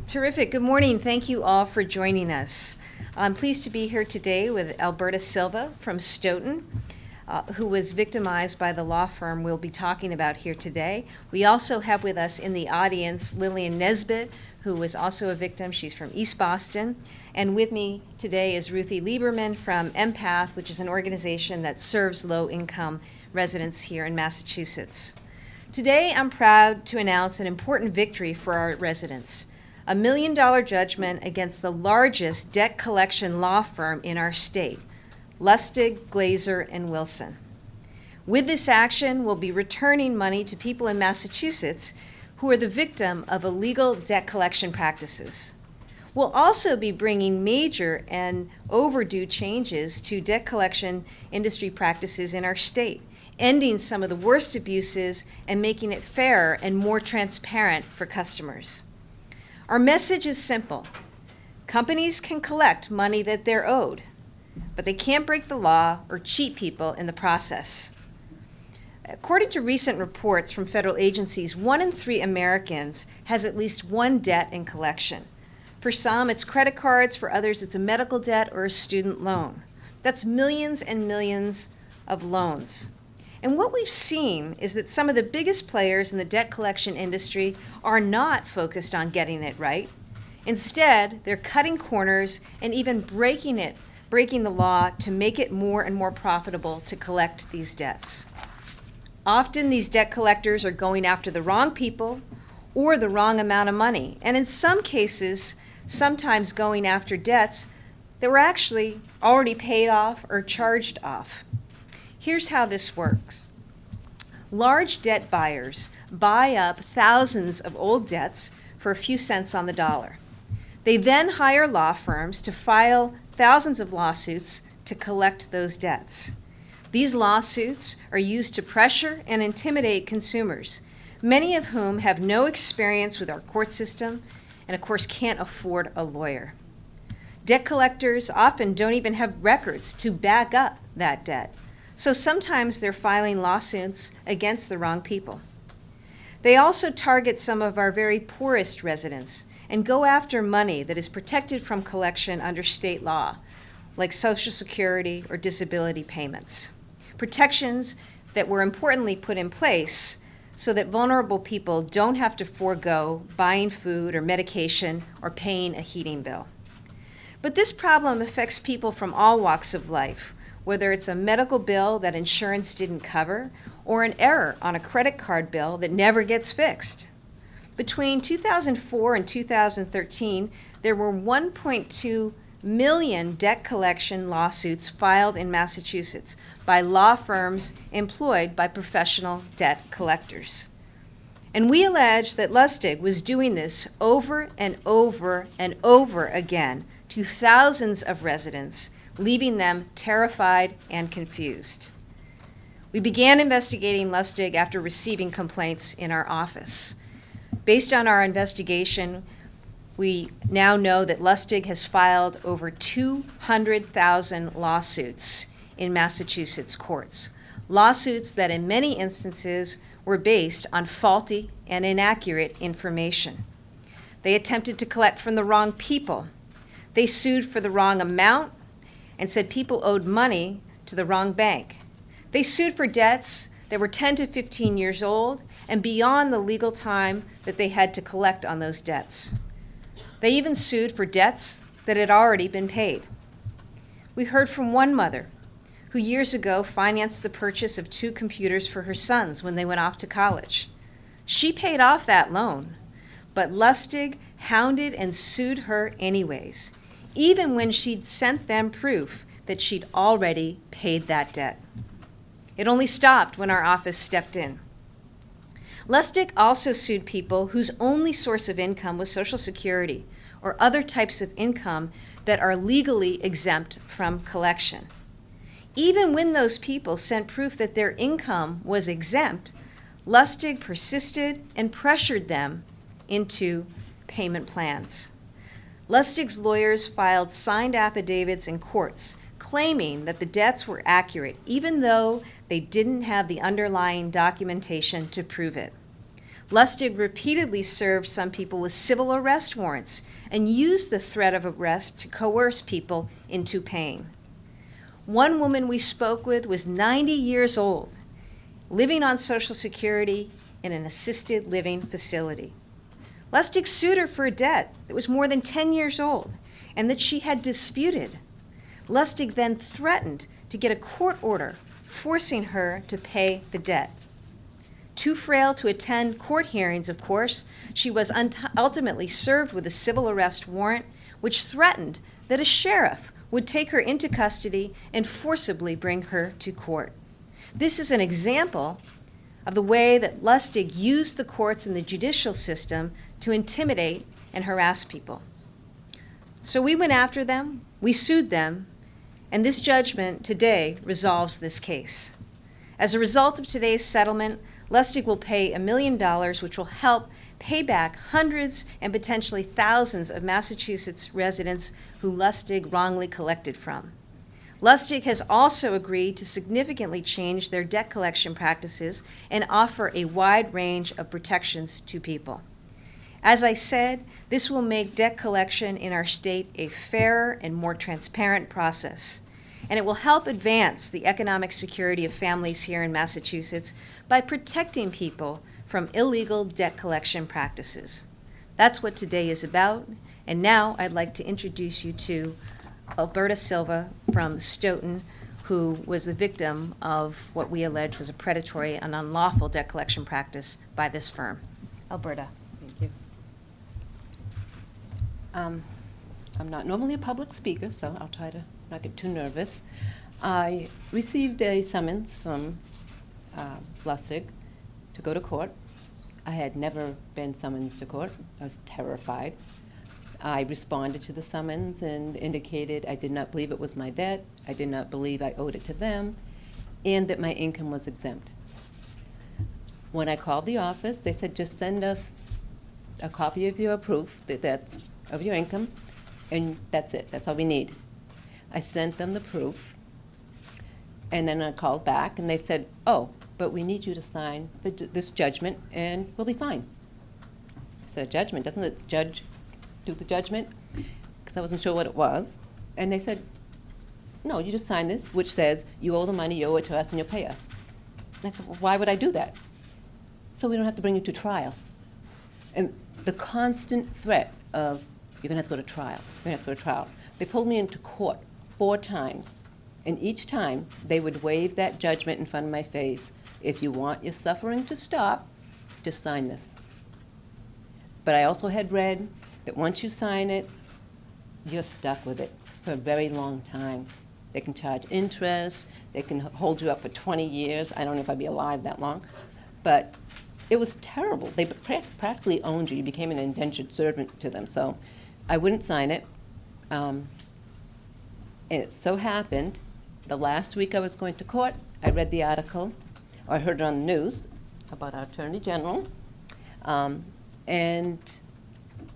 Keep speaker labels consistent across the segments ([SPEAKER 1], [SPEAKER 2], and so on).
[SPEAKER 1] Terrific. Good morning. Thank you all for joining us. I'm pleased to be here today with Alberta Silva from Stoughton, who was victimized by the law firm we'll be talking about here today. We also have with us in the audience Lillian Nesbitt, who was also a victim. She's from East Boston. And with me today is Ruthie Lieberman from Empath, which is an organization that serves low-income residents here in Massachusetts. Today, I'm proud to announce an important victory for our residents. A $1 million judgment against the largest debt collection law firm in our state, Lustig, Glazer, and Wilson. With this action, we'll be returning money to people in Massachusetts who are the victim of illegal debt collection practices. We'll also be bringing major and overdue changes to debt collection industry practices in our state, ending some of the worst abuses and making it fairer and more transparent for customers. Our message is simple. Companies can collect money that they're owed, but they can't break the law or cheat people in the process. According to recent reports from federal agencies, 1 in 3 Americans has at least one debt in collection. For some, it's credit cards. For others, it's a medical debt or a student loan. That's millions and millions of loans. And what we've seen is that some of the biggest players in the debt collection industry are not focused on getting it right. Instead, they're cutting corners and even breaking the law to make it more and more profitable to collect these debts. Often, these debt collectors are going after the wrong people or the wrong amount of money, and in some cases, sometimes going after debts that were actually already paid off or charged off. Here's how this works. Large debt buyers buy up thousands of old debts for a few cents on the dollar. They then hire law firms to file thousands of lawsuits to collect those debts. These lawsuits are used to pressure and intimidate consumers, many of whom have no experience with our court system and, of course, can't afford a lawyer. Debt collectors often don't even have records to back up that debt. So sometimes they're filing lawsuits against the wrong people. They also target some of our very poorest residents and go after money that is protected from collection under state law, like Social Security or disability payments. Protections that were importantly put in place so that vulnerable people don't have to forego buying food or medication or paying a heating bill. But this problem affects people from all walks of life, whether it's a medical bill that insurance didn't cover or an error on a credit card bill that never gets fixed. Between 2004 and 2013, there were 1.2 million debt collection lawsuits filed in Massachusetts by law firms employed by professional debt collectors. And we allege that Lustig was doing this over and over and over again to thousands of residents, leaving them terrified and confused. We began investigating Lustig after receiving complaints in our office. Based on our investigation, we now know that Lustig has filed over 200,000 lawsuits in Massachusetts courts, lawsuits that in many instances were based on faulty and inaccurate information. They attempted to collect from the wrong people. They sued for the wrong amount and said people owed money to the wrong bank. They sued for debts that were 10 to 15 years old and beyond the legal time that they had to collect on those debts. They even sued for debts that had already been paid. We heard from one mother who years ago financed the purchase of 2 computers for her sons when they went off to college. She paid off that loan, but Lustig hounded and sued her anyways, even when she'd sent them proof that she'd already paid that debt. It only stopped when our office stepped in. Lustig also sued people whose only source of income was Social Security or other types of income that are legally exempt from collection. Even when those people sent proof that their income was exempt, Lustig persisted and pressured them into payment plans. Lustig's lawyers filed signed affidavits in courts claiming that the debts were accurate, even though they didn't have the underlying documentation to prove it. Lustig repeatedly served some people with civil arrest warrants and used the threat of arrest to coerce people into paying. One woman we spoke with was 90 years old, living on Social Security in an assisted living facility. Lustig sued her for a debt that was more than 10 years old and that she had disputed. Lustig then threatened to get a court order forcing her to pay the debt. Too frail to attend court hearings, of course, she was ultimately served with a civil arrest warrant, which threatened that a sheriff would take her into custody and forcibly bring her to court. This is an example of the way that Lustig used the courts and the judicial system to intimidate and harass people. So we went after them, we sued them, and this judgment today resolves this case. As a result of today's settlement, Lustig will pay $1 million, which will help pay back hundreds and potentially thousands of Massachusetts residents who Lustig wrongly collected from. Lustig has also agreed to significantly change their debt collection practices and offer a wide range of protections to people. As I said, this will make debt collection in our state a fairer and more transparent process, and it will help advance the economic security of families here in Massachusetts by protecting people from illegal debt collection practices. That's what today is about, and now I'd like to introduce you to Alberta Silva from Stoughton, who was the victim of what we allege was a predatory and unlawful debt collection practice by this firm. Alberta.
[SPEAKER 2] Thank you. I'm not normally a public speaker, so I'll try to not get too nervous. I received a summons from Lustig to go to court. I had never been summoned to court. I was terrified. I responded to the summons and indicated I did not believe it was my debt, I did not believe I owed it to them, and that my income was exempt. When I called the office, they said, just send us a copy of your proof that's of your income, and that's it. That's all we need. I sent them the proof, and then I called back, and they said, oh, but we need you to sign this judgment, and we'll be fine. I said, judgment? Doesn't the judge do the judgment? Because I wasn't sure what it was. And they said, no, you just sign this, which says you owe the money, you owe it to us, and you'll pay us. And I said, well, why would I do that? So we don't have to bring you to trial. And the constant threat of, you're going to have to go to trial, you're going to have to go to trial. They pulled me into court 4 times, and each time they would wave that judgment in front of my face. If you want your suffering to stop, just sign this. But I also had read that once you sign it, you're stuck with it for a very long time. They can charge interest, they can hold you up for 20 years. I don't know if I'd be alive that long, but it was terrible. They practically owned you. You became an indentured servant to them. So I wouldn't sign it. And it so happened, the last week I was going to court, I read the article, or I heard it on the news about our Attorney General, and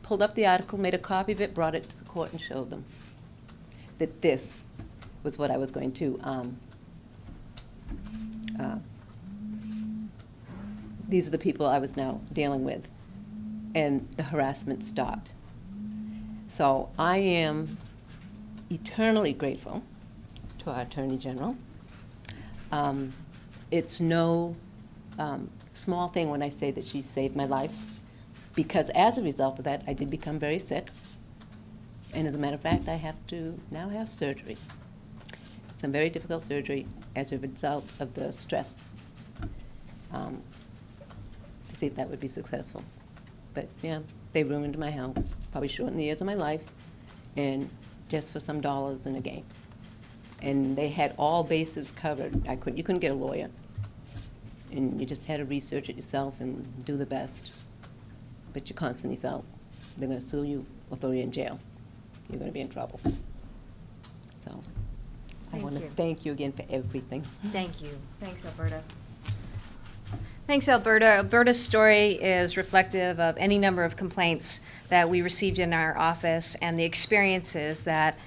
[SPEAKER 2] pulled up the article, made a copy of it, brought it to the court and showed them that this was what I was going to, these are the people I was now dealing with, and the harassment stopped. So I am eternally grateful to our Attorney General. It's no small thing when I say that she saved my life, because as a result of that, I did become very sick. And as a matter of fact, I have to now have surgery. Some very difficult surgery as a result of the stress, to see if that would be successful. But yeah, they ruined my health, probably shortened the years of my life, and just for some dollars in a game. And they had all bases covered. You couldn't get a lawyer. And you just had to research it yourself and do the best. But you constantly felt they're going to sue you or throw you in jail. You're going to be in trouble. So I want to thank you again for everything.
[SPEAKER 1] Thank you. Thanks, Alberta. Thanks, Alberta. Alberta's story is reflective of any number of complaints that we received in our office and the experiences that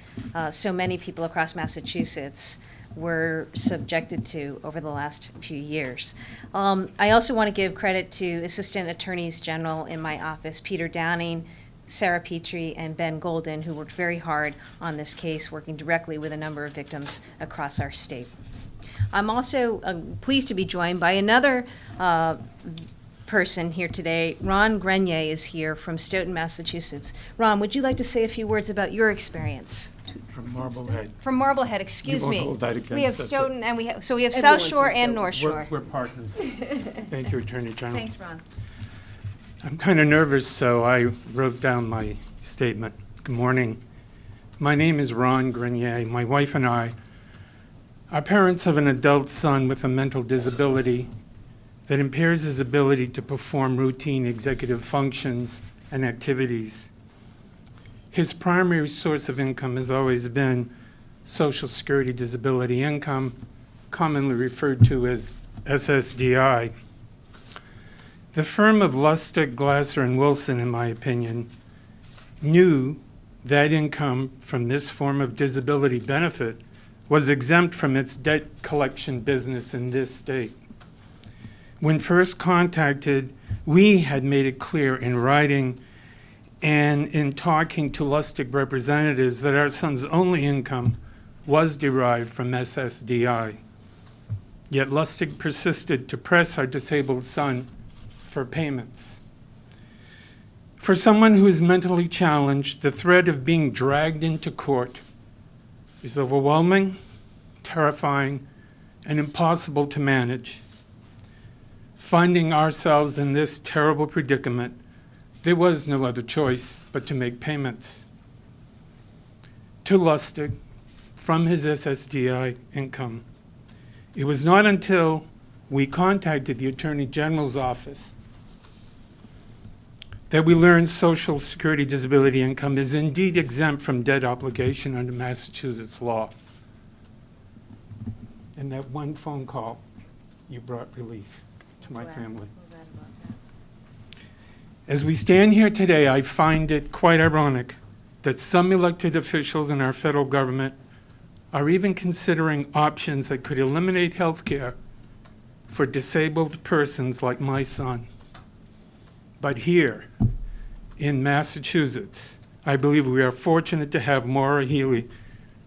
[SPEAKER 1] so many people across Massachusetts were subjected to over the last few years. I also want to give credit to Assistant Attorneys General in my office, Peter Downing, Sarah Petrie, and Ben Golden, who worked very hard on this case, working directly with a number of victims across our state. I'm also pleased to be joined by another person here today. Ron Grenier is here from Stoughton, Massachusetts. Ron, would you like to say a few words about your experience?
[SPEAKER 3] From Marblehead.
[SPEAKER 1] From Marblehead, excuse
[SPEAKER 3] You won't
[SPEAKER 1] me.
[SPEAKER 3] hold that against
[SPEAKER 1] We have
[SPEAKER 3] us.
[SPEAKER 1] Stoughton and we have South
[SPEAKER 2] Everyone's
[SPEAKER 1] Shore
[SPEAKER 2] from
[SPEAKER 1] and
[SPEAKER 2] Stoughton.
[SPEAKER 1] North Shore.
[SPEAKER 3] We're partners. Thank you, Attorney General.
[SPEAKER 1] Thanks, Ron.
[SPEAKER 3] I'm kind of nervous, so I wrote down my statement. Good morning. My name is Ron Grenier. My wife and I are parents of an adult son with a mental disability that impairs his ability to perform routine executive functions and activities. His primary source of income has always been Social Security disability income, commonly referred to as SSDI. The firm of Lustig, Glasser, and Wilson, in my opinion, knew that income from this form of disability benefit was exempt from its debt collection business in this state. When first contacted, we had made it clear in writing and in talking to Lustig representatives that our son's only income was derived from SSDI. Yet Lustig persisted to press our disabled son for payments. For someone who is mentally challenged, the threat of being dragged into court is overwhelming, terrifying, and impossible to manage. Finding ourselves in this terrible predicament, there was no other choice but to make payments to Lustig from his SSDI income. It was not until we contacted the Attorney General's office that we learned Social Security disability income is indeed exempt from debt obligation under Massachusetts law. In that one phone call, you brought relief to my family. As we stand here today, I find it quite ironic that some elected officials in our federal government are even considering options that could eliminate health care for disabled persons like my son. But here in Massachusetts, I believe we are fortunate to have Maura Healey.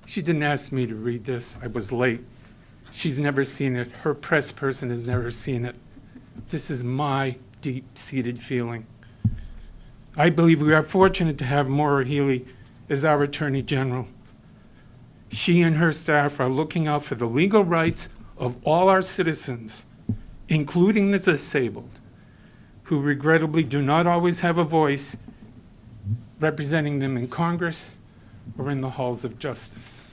[SPEAKER 3] She didn't ask me to read this. I was late. She's never seen it. Her press person has never seen it. This is my deep-seated feeling. I believe we are fortunate to have Maura Healey as our Attorney General. She and her staff are looking out for the legal rights of all our citizens, including the disabled, who regrettably do not always have a voice representing them in Congress or in the halls of justice.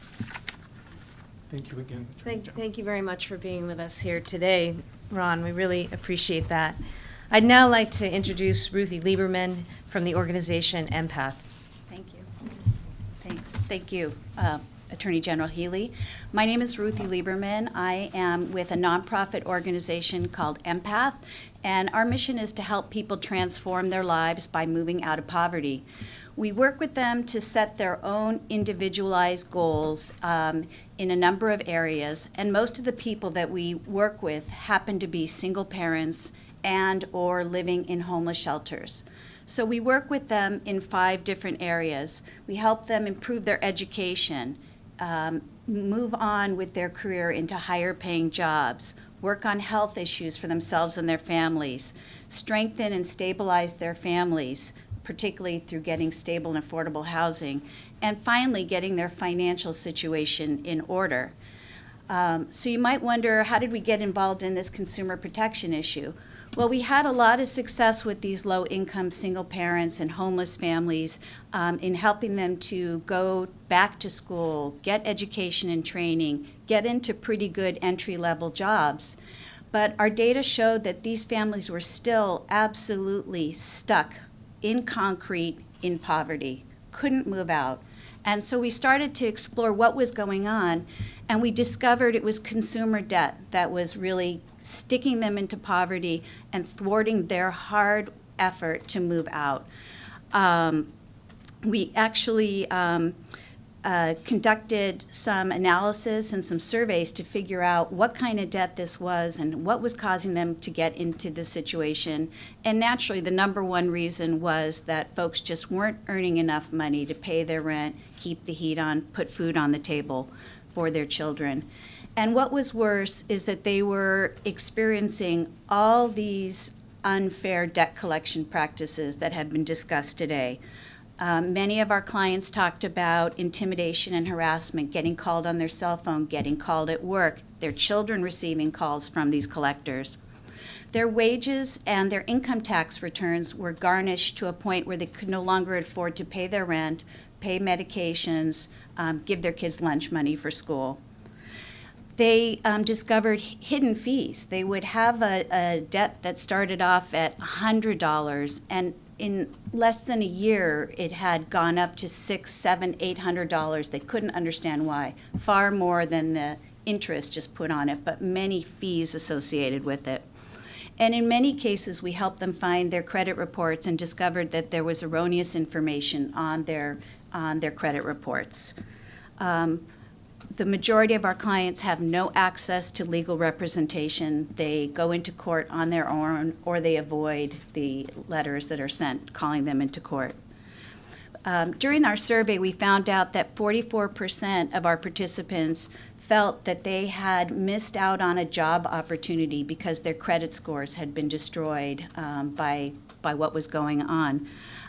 [SPEAKER 3] Thank you again. Attorney General.
[SPEAKER 1] Thank you very much for being with us here today, Ron. We really appreciate that. I'd now like to introduce Ruthie Lieberman from the organization Empath.
[SPEAKER 4] Thank you. Thanks. Thank you, Attorney General Healey. My name is Ruthie Lieberman. I am with a nonprofit organization called Empath, and our mission is to help people transform their lives by moving out of poverty. We work with them to set their own individualized goals in a number of areas, and most of the people that we work with happen to be single parents and or living in homeless shelters. So we work with them in 5 different areas. We help them improve their education, move on with their career into higher paying jobs, work on health issues for themselves and their families, strengthen and stabilize their families, particularly through getting stable and affordable housing, and finally getting their financial situation in order. So you might wonder, how did we get involved in this consumer protection issue? Well, we had a lot of success with these low-income single parents and homeless families in helping them to go back to school, get education and training, get into pretty good entry-level jobs. But our data showed that these families were still absolutely stuck in concrete in poverty, couldn't move out. And so we started to explore what was going on, and we discovered it was consumer debt that was really sticking them into poverty and thwarting their hard effort to move out. We actually conducted some analysis and some surveys to figure out what kind of debt this was and what was causing them to get into this situation. And naturally, the number one reason was that folks just weren't earning enough money to pay their rent, keep the heat on, put food on the table for their children. And what was worse is that they were experiencing all these unfair debt collection practices that have been discussed today. Many of our clients talked about intimidation and harassment, getting called on their cell phone, getting called at work, their children receiving calls from these collectors. Their wages and their income tax returns were garnished to a point where they could no longer afford to pay their rent, pay medications, give their kids lunch money for school. They discovered hidden fees. They would have a debt that started off at $100, and in less than a year, it had gone up to $600, $700, $800. They couldn't understand why. Far more than the interest just put on it, but many fees associated with it. And in many cases, we helped them find their credit reports and discovered that there was erroneous information on their credit reports. The majority of our clients have no access to legal representation. They go into court on their own, or they avoid the letters that are sent calling them into court. During our survey, we found out that 44% of our participants felt that they had missed out on a job opportunity because their credit scores had been destroyed by what was going on.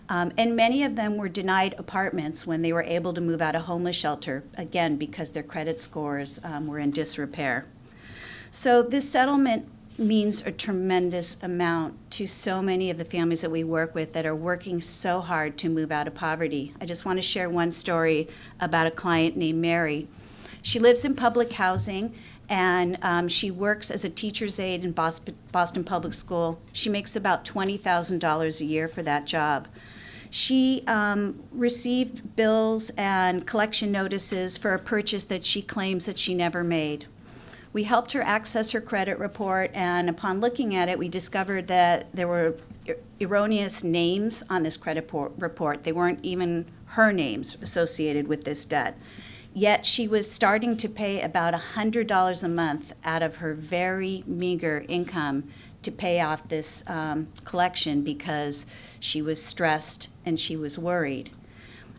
[SPEAKER 4] And many of them were denied apartments when they were able to move out of homeless shelter, again, because their credit scores were in disrepair. So this settlement means a tremendous amount to so many of the families that we work with that are working so hard to move out of poverty. I just want to share one story about a client named Mary. She lives in public housing, and she works as a teacher's aide in Boston Public School. She makes about $20,000 a year for that job. She received bills and collection notices for a purchase that she claims that she never made. We helped her access her credit report, and upon looking at it, we discovered that there were erroneous names on this credit report. They weren't even her names associated with this debt. Yet she was starting to pay about $100 a month out of her very meager income to pay off this collection because she was stressed and she was worried.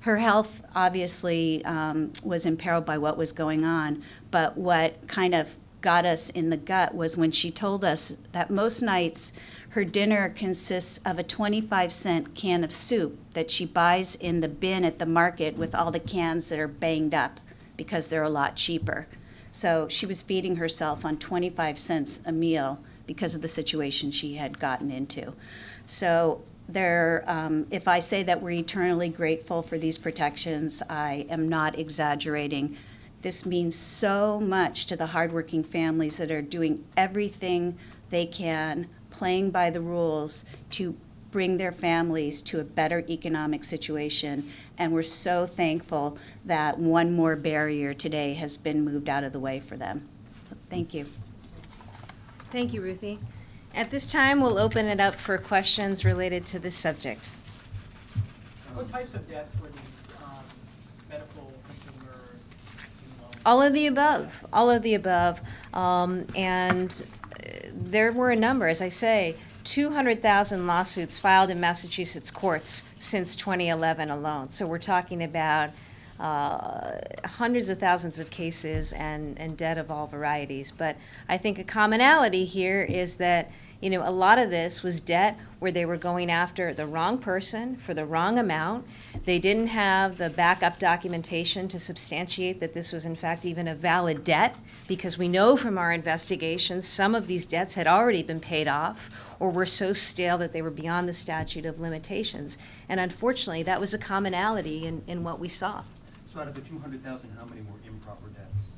[SPEAKER 4] Her health obviously was imperiled by what was going on, but what kind of got us in the gut was when she told us that most nights her dinner consists of a 25-cent can of soup that she buys in the bin at the market with all the cans that are banged up because they're a lot cheaper. So she was feeding herself on 25 cents a meal because of the situation she had gotten into. So if I say that we're eternally grateful for these protections, I am not exaggerating. This means so much to the hardworking families that are doing everything they can, playing by the rules to bring their families to a better economic situation. And we're so thankful that one more barrier today has been moved out of the way for them. So thank you.
[SPEAKER 1] Thank you, Ruthie. At this time, we'll open it up for questions related to this subject.
[SPEAKER 5] What types of debts were these medical, consumer, student loans?
[SPEAKER 1] All of the above, all of the above. And there were a number, as I say, 200,000 lawsuits filed in Massachusetts courts since 2011 alone. So we're talking about hundreds of thousands of cases and debt of all varieties. But I think a commonality here is that, you know, a lot of this was debt where they were going after the wrong person for the wrong amount. They didn't have the backup documentation to substantiate that this was in fact even a valid debt, because we know from our investigations some of these debts had already been paid off or were so stale that they were beyond the statute of limitations. And unfortunately, that was a commonality in what we saw.
[SPEAKER 6] So out of the 200,000, how many were improper debts?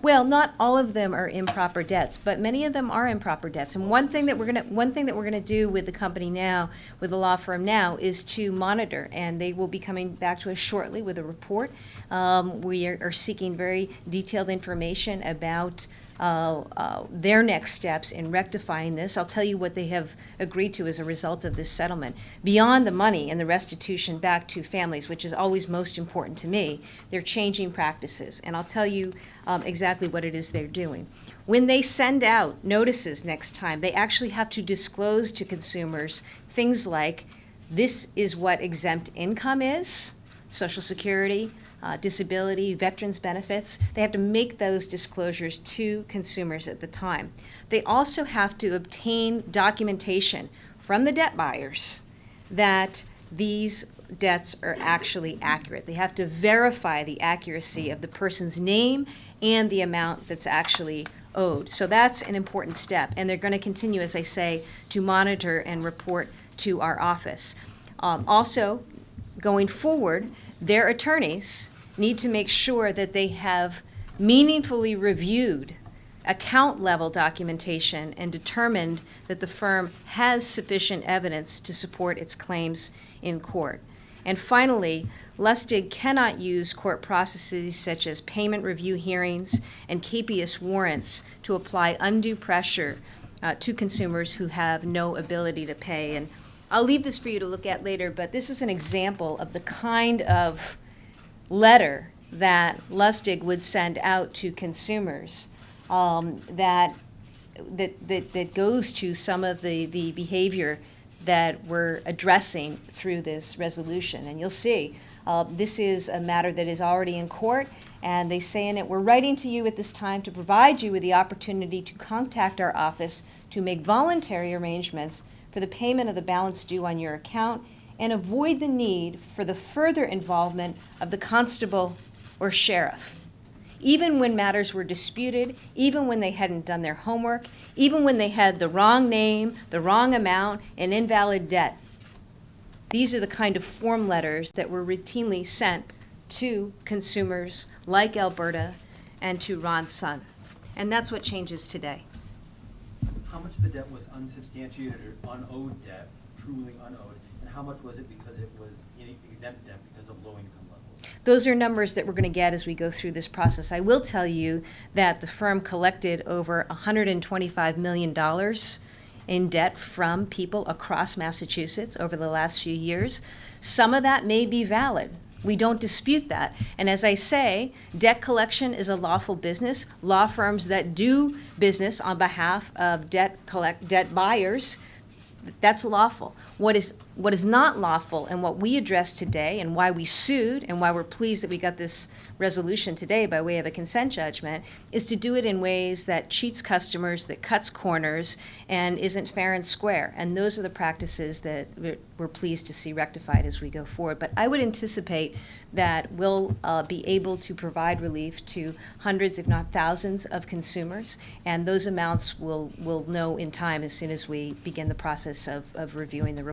[SPEAKER 1] Well, not all of them are improper debts, but many of them are improper debts. And one thing that we're gonna do with the company now, with the law firm now, is to monitor, and they will be coming back to us shortly with a report. We are seeking very detailed information about their next steps in rectifying this. I'll tell you what they have agreed to as a result of this settlement. Beyond the money and the restitution back to families, which is always most important to me, they're changing practices. And I'll tell you exactly what it is they're doing. When they send out notices next time, they actually have to disclose to consumers things like, this is what exempt income is, Social Security, disability, veterans benefits. They have to make those disclosures to consumers at the time. They also have to obtain documentation from the debt buyers that these debts are actually accurate. They have to verify the accuracy of the person's name and the amount that's actually owed. So that's an important step, and they're going to continue, as I say, to monitor and report to our office. Also, going forward, their attorneys need to make sure that they have meaningfully reviewed account level documentation and determined that the firm has sufficient evidence to support its claims in court. And finally, Lustig cannot use court processes such as payment review hearings and capious warrants to apply undue pressure to consumers who have no ability to pay. And I'll leave this for you to look at later, but this is an example of the kind of letter that Lustig would send out to consumers that goes to some of the behavior that we're addressing through this resolution. And you'll see, this is a matter that is already in court, and they say in it, we're writing to you at this time to provide you with the opportunity to contact our office to make voluntary arrangements for the payment of the balance due on your account and avoid the need for the further involvement of the constable or sheriff. Even when matters were disputed, even when they hadn't done their homework, even when they had the wrong name, the wrong amount, and invalid debt. These are the kind of form letters that were routinely sent to consumers like Alberta and to Ron's son. And that's what changes today.
[SPEAKER 6] How much of the debt was unsubstantiated or unowed debt, truly unowed, and how much was it because it was exempt debt because of low income level?
[SPEAKER 1] Those are numbers that we're going to get as we go through this process. I will tell you that the firm collected over $125 million in debt from people across Massachusetts over the last few years. Some of that may be valid. We don't dispute that. And as I say, debt collection is a lawful business. Law firms that do business on behalf of debt buyers, that's lawful. What is not lawful, and what we addressed today, and why we sued, and why we're pleased that we got this resolution today by way of a consent judgment, is to do it in ways that cheats customers, that cuts corners, and isn't fair and square. And those are the practices that we're pleased to see rectified as we go forward. But I would anticipate that we'll be able to provide relief to hundreds, if not thousands, of consumers, and those amounts we'll know in time as soon as we begin the process of reviewing the report.